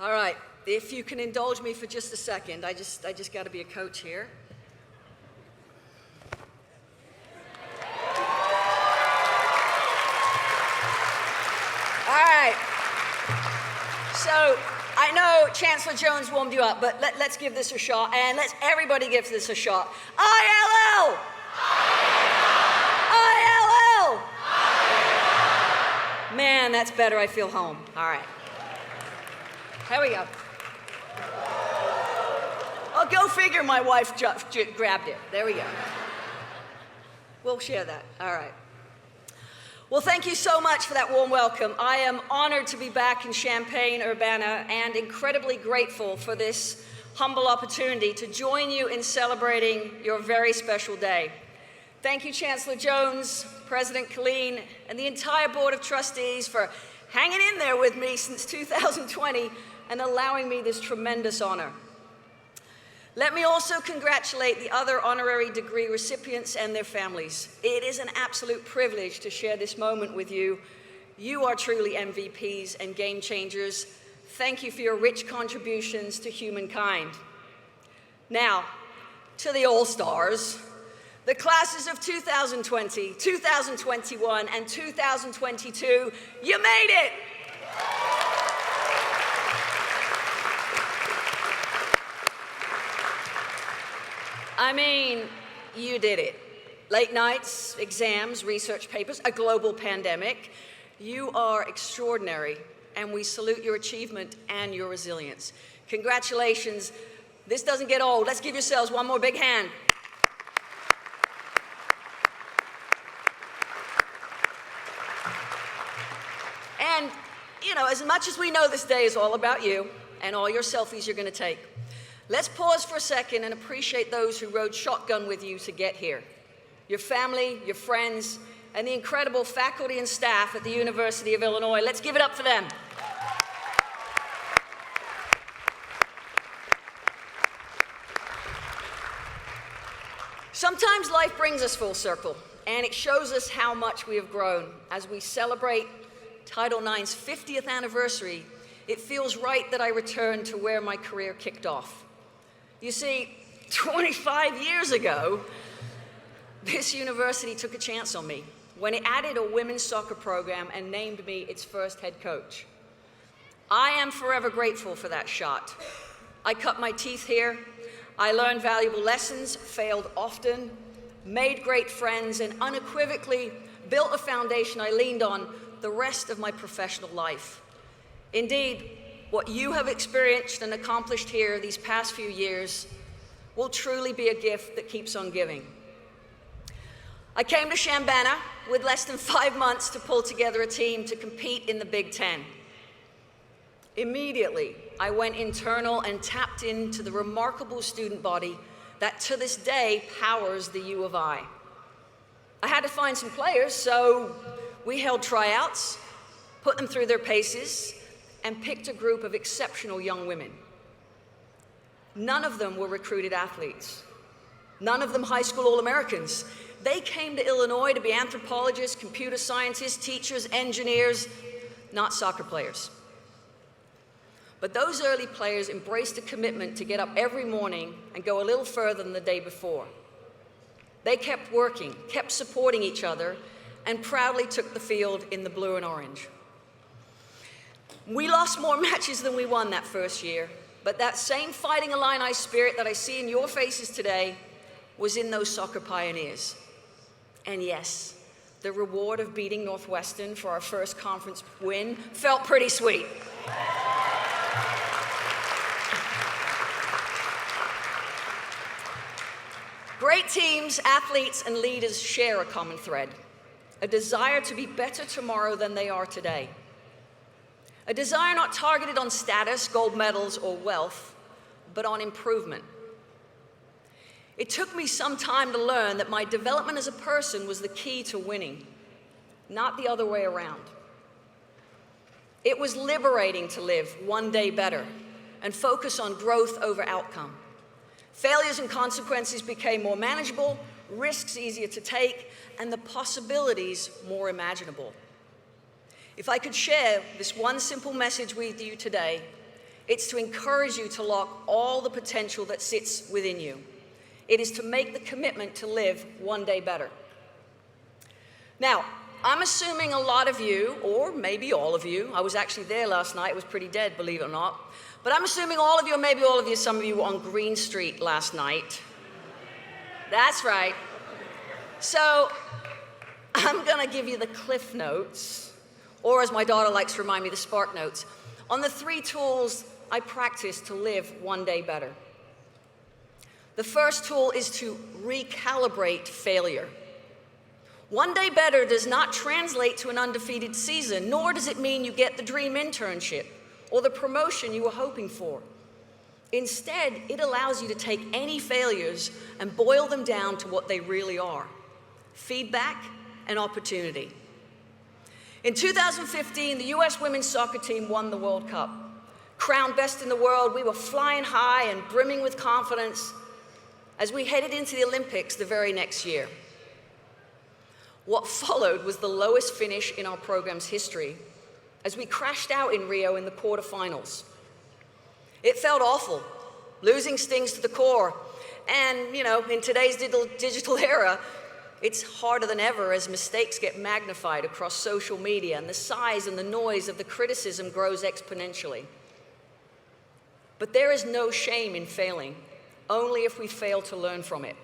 All right, if you can indulge me for just a second, I just got to be a coach here. All right. So I know Chancellor Jones warmed you up, but let's give this a shot, and let's everybody give this a shot. ILL! ILL! ILL! Man, that's better. I feel home. All right. Here we go. Oh, go figure my wife grabbed it. There we go. We'll share that. All right. Well, thank you so much for that warm welcome. I am honored to be back in Champaign, Urbana, and incredibly grateful for this humble opportunity to join you in celebrating your very special day. Thank you, Chancellor Jones, President Colleen, and the entire Board of Trustees for hanging in there with me since 2020 and allowing me this tremendous honor. Let me also congratulate the other honorary degree recipients and their families. It is an absolute privilege to share this moment with you. You are truly MVPs and game changers. Thank you for your rich contributions to humankind. Now, to the All-Stars, the classes of 2020, 2021, and 2022, you made it! I mean, you did it. Late nights, exams, research papers, a global pandemic. You are extraordinary, and we salute your achievement and your resilience. Congratulations. This doesn't get old. Let's give yourselves one more big hand. And, you know, as much as we know this day is all about you and all your selfies you're going to take, let's pause for a second and appreciate those who rode shotgun with you to get here. Your family, your friends, and the incredible faculty and staff at the University of Illinois. Let's give it up for them. Sometimes life brings us full circle, and it shows us how much we have grown. As we celebrate Title IX's 50th anniversary, it feels right that I return to where my career kicked off. You see, 25 years ago, this university took a chance on me when it added a women's soccer program and named me its first head coach. I am forever grateful for that shot. I cut my teeth here. I learned valuable lessons, failed often, made great friends, and unequivocally built a foundation I leaned on the rest of my professional life. Indeed, what you have experienced and accomplished here these past few years will truly be a gift that keeps on giving. I came to Champaign with less than 5 months to pull together a team to compete in the Big Ten. Immediately, I went internal and tapped into the remarkable student body that to this day powers the U of I. I had to find some players, so we held tryouts, put them through their paces, and picked a group of exceptional young women. None of them were recruited athletes. None of them high school All-Americans. They came to Illinois to be anthropologists, computer scientists, teachers, engineers, not soccer players. But those early players embraced a commitment to get up every morning and go a little further than the day before. They kept working, kept supporting each other, and proudly took the field in the blue and orange. We lost more matches than we won that first year, but that same Fighting Illini spirit that I see in your faces today was in those soccer pioneers. And yes, the reward of beating Northwestern for our first conference win felt pretty sweet. Great teams, athletes, and leaders share a common thread, a desire to be better tomorrow than they are today. A desire not targeted on status, gold medals, or wealth, but on improvement. It took me some time to learn that my development as a person was the key to winning, not the other way around. It was liberating to live one day better and focus on growth over outcome. Failures and consequences became more manageable, risks easier to take, and the possibilities more imaginable. If I could share this one simple message with you today, It's to encourage you to lock all the potential that sits within you. It is to make the commitment to live one day better. Now, I'm assuming a lot of you, or maybe all of you, I was actually there last night, it was pretty dead, believe it or not, but I'm assuming all of you, or maybe all of you, some of you were on Green Street last night. That's right. So, I'm gonna give you the cliff notes, or as my daughter likes to remind me, the spark notes, on the 3 tools I practice to live one day better. The first tool is to recalibrate failure. One day better does not translate to an undefeated season, nor does it mean you get the dream internship or the promotion you were hoping for. Instead, it allows you to take any failures and boil them down to what they really are: feedback and opportunity. In 2015, the US women's soccer team won the World Cup. Crowned best in the world, we were flying high and brimming with confidence as we headed into the Olympics the very next year. What followed was the lowest finish in our program's history, as we crashed out in Rio in the quarterfinals. It felt awful. Losing stings to the core. And, in today's digital era, it's harder than ever as mistakes get magnified across social media and the size and the noise of the criticism grows exponentially. But there is no shame in failing, only if we fail to learn from it.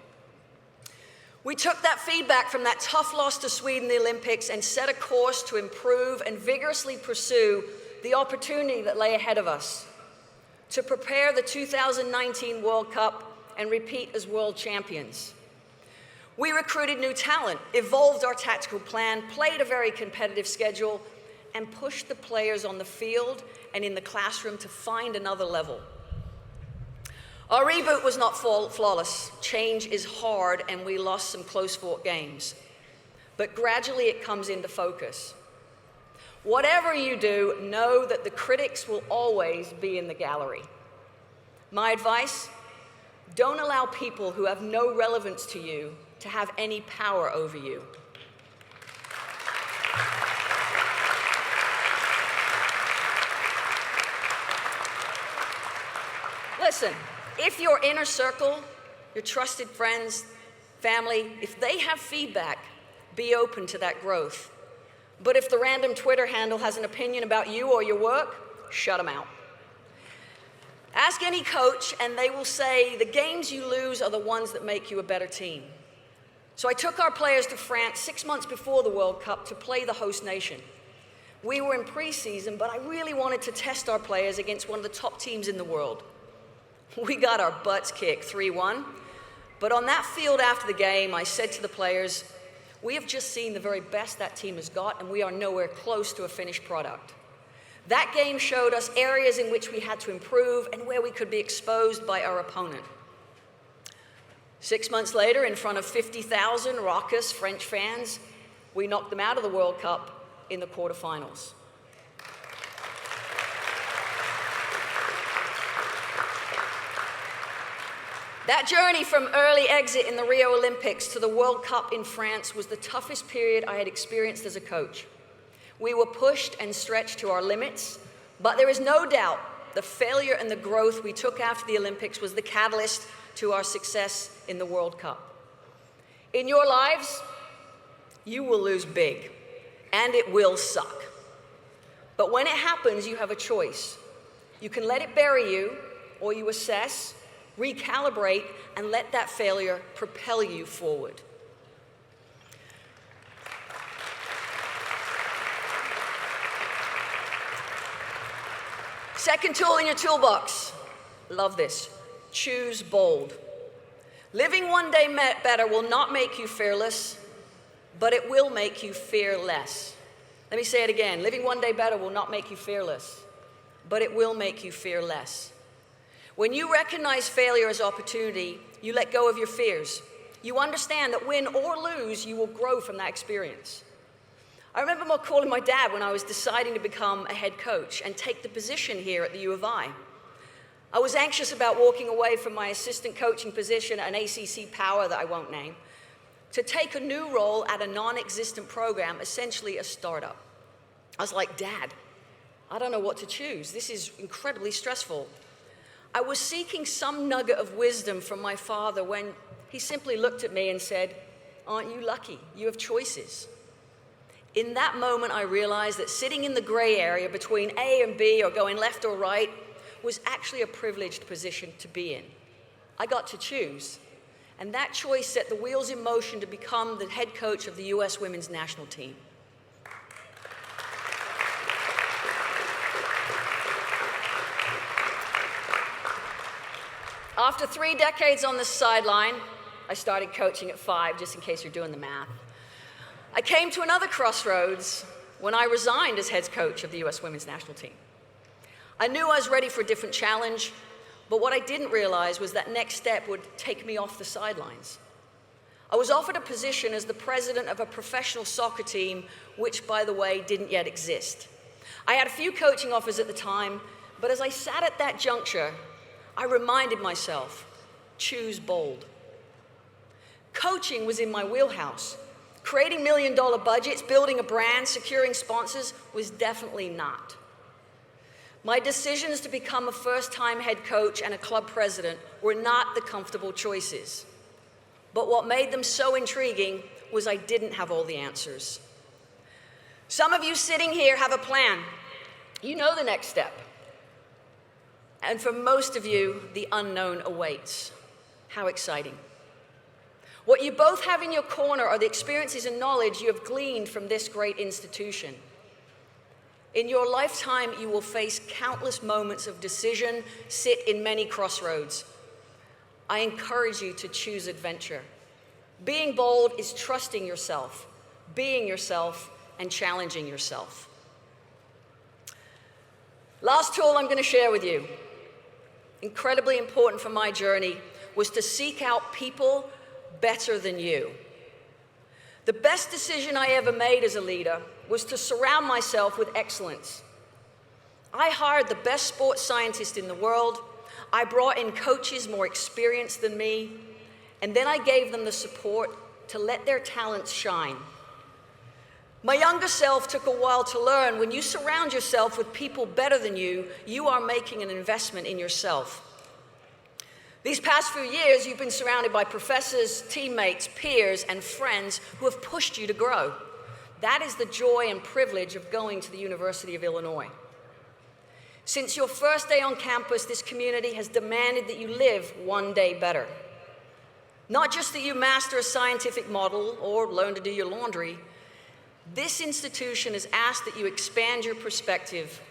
We took that feedback from that tough loss to Sweden in the Olympics and set a course to improve and vigorously pursue the opportunity that lay ahead of us, to prepare the 2019 World Cup and repeat as world champions. We recruited new talent, evolved our tactical plan, played a very competitive schedule, and pushed the players on the field and in the classroom to find another level. Our reboot was not flawless. Change is hard, and we lost some close-fought games. But gradually it comes into focus. Whatever you do, know that the critics will always be in the gallery. My advice: don't allow people who have no relevance to you to have any power over you. Listen, if your inner circle, your trusted friends, family, if they have feedback, be open to that growth. But if the random Twitter handle has an opinion about you or your work, shut them out. Ask any coach and they will say the games you lose are the ones that make you a better team. So I took our players to France 6 months before the World Cup to play the host nation. We were in preseason, but I really wanted to test our players against one of the top teams in the world. We got our butts kicked 3-1, but on that field after the game, I said to the players, we have just seen the very best that team has got, and we are nowhere close to a finished product. That game showed us areas in which we had to improve and where we could be exposed by our opponent. 6 months later, in front of 50,000 raucous French fans, we knocked them out of the World Cup in the quarterfinals. That journey from early exit in the Rio Olympics to the World Cup in France was the toughest period I had experienced as a coach. We were pushed and stretched to our limits, but there is no doubt the failure and the growth we took after the Olympics was the catalyst to our success in the World Cup. In your lives, you will lose big, and it will suck. But when it happens, you have a choice. You can let it bury you, or you assess, recalibrate, and let that failure propel you forward. Second tool in your toolbox. Love this. Choose bold. Living one day better will not make you fearless, but it will make you fearless. Let me say it again. Living one day better will not make you fearless, but it will make you fearless. When you recognize failure as opportunity, you let go of your fears. You understand that win or lose, you will grow from that experience. I remember calling my dad when I was deciding to become a head coach and take the position here at the U of I. I was anxious about walking away from my assistant coaching position at an ACC power that I won't name, to take a new role at a non-existent program, essentially a startup. I was like, Dad, I don't know what to choose. This is incredibly stressful. I was seeking some nugget of wisdom from my father when he simply looked at me and said, "Aren't you lucky? You have choices." In that moment, I realized that sitting in the gray area between A and B or going left or right was actually a privileged position to be in. I got to choose. And that choice set the wheels in motion to become the head coach of the US women's national team. After 3 decades on the sideline, I started coaching at 5, just in case you're doing the math. I came to another crossroads when I resigned as head coach of the US women's national team. I knew I was ready for a different challenge, but what I didn't realize was that next step would take me off the sidelines. I was offered a position as the president of a professional soccer team, which, by the way, didn't yet exist. I had a few coaching offers at the time, but as I sat at that juncture, I reminded myself, choose bold. Coaching was in my wheelhouse. Creating million-dollar budgets, building a brand, securing sponsors was definitely not. My decisions to become a first-time head coach and a club president were not the comfortable choices. But what made them so intriguing was I didn't have all the answers. Some of you sitting here have a plan. You know the next step. And for most of you, the unknown awaits. How exciting. What you both have in your corner are the experiences and knowledge you have gleaned from this great institution. In your lifetime, you will face countless moments of decision, sit in many crossroads. I encourage you to choose adventure. Being bold is trusting yourself, being yourself, and challenging yourself. Last tool I'm going to share with you, incredibly important for my journey, was to seek out people better than you. The best decision I ever made as a leader was to surround myself with excellence. I hired the best sports scientists in the world. I brought in coaches more experienced than me, and then I gave them the support to let their talents shine. My younger self took a while to learn when you surround yourself with people better than you, you are making an investment in yourself. These past few years, you've been surrounded by professors, teammates, peers, and friends who have pushed you to grow. That is the joy and privilege of going to the University of Illinois. Since your first day on campus, this community has demanded that you live one day better. Not just that you master a scientific model or learn to do your laundry. This institution has asked that you expand your perspective,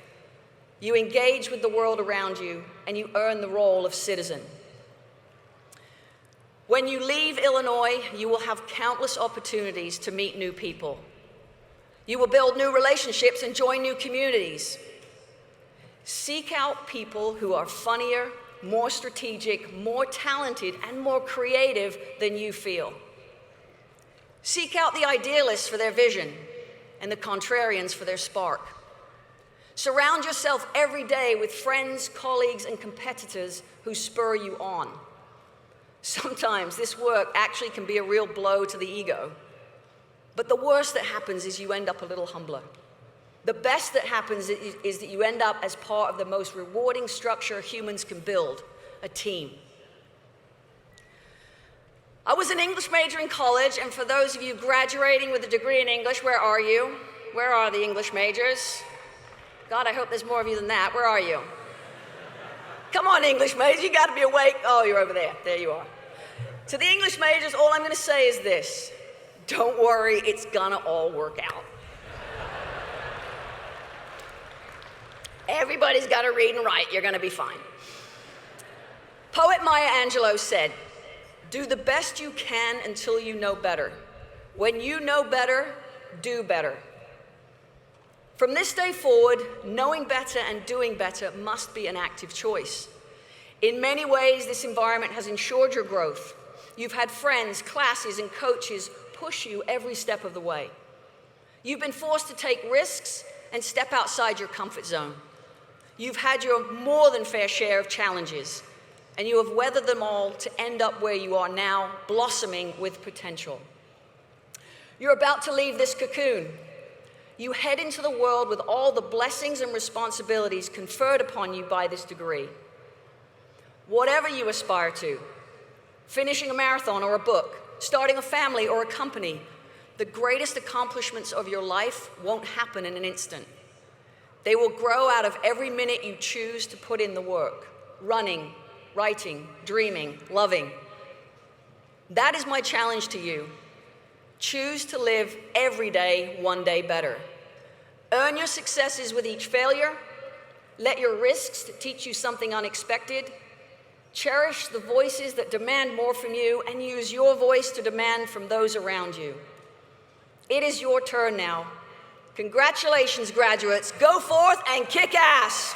you engage with the world around you, and you earn the role of citizen. When you leave Illinois, you will have countless opportunities to meet new people. You will build new relationships and join new communities. Seek out people who are funnier, more strategic, more talented, and more creative than you feel. Seek out the idealists for their vision and the contrarians for their spark. Surround yourself every day with friends, colleagues, and competitors who spur you on. Sometimes this work actually can be a real blow to the ego. But the worst that happens is you end up a little humbler. The best that happens is that you end up as part of the most rewarding structure humans can build, a team. I was an English major in college, and for those of you graduating with a degree in English, where are you? Where are the English majors? God, I hope there's more of you than that. Where are you? Come on, English majors, you gotta be awake. Oh, you're over there. There you are. To the English majors, all I'm gonna say is this. Don't worry, it's gonna all work out. Everybody's gotta read and write. You're gonna be fine. Poet Maya Angelou said, "Do the best you can until you know better. When you know better, do better." From this day forward, knowing better and doing better must be an active choice. In many ways, this environment has ensured your growth. You've had friends, classes, and coaches push you every step of the way. You've been forced to take risks and step outside your comfort zone. You've had your more than fair share of challenges, and you have weathered them all to end up where you are now, blossoming with potential. You're about to leave this cocoon. you head into the world with all the blessings and responsibilities conferred upon you by this degree. Whatever you aspire to, finishing a marathon or a book, starting a family or a company, the greatest accomplishments of your life won't happen in an instant. They will grow out of every minute you choose to put in the work, running, writing, dreaming, loving. That is my challenge to you. Choose to live every day, one day better. Earn your successes with each failure. Let your risks teach you something unexpected. Cherish the voices that demand more from you and use your voice to demand from those around you. It is your turn now. Congratulations, graduates. Go forth and kick ass.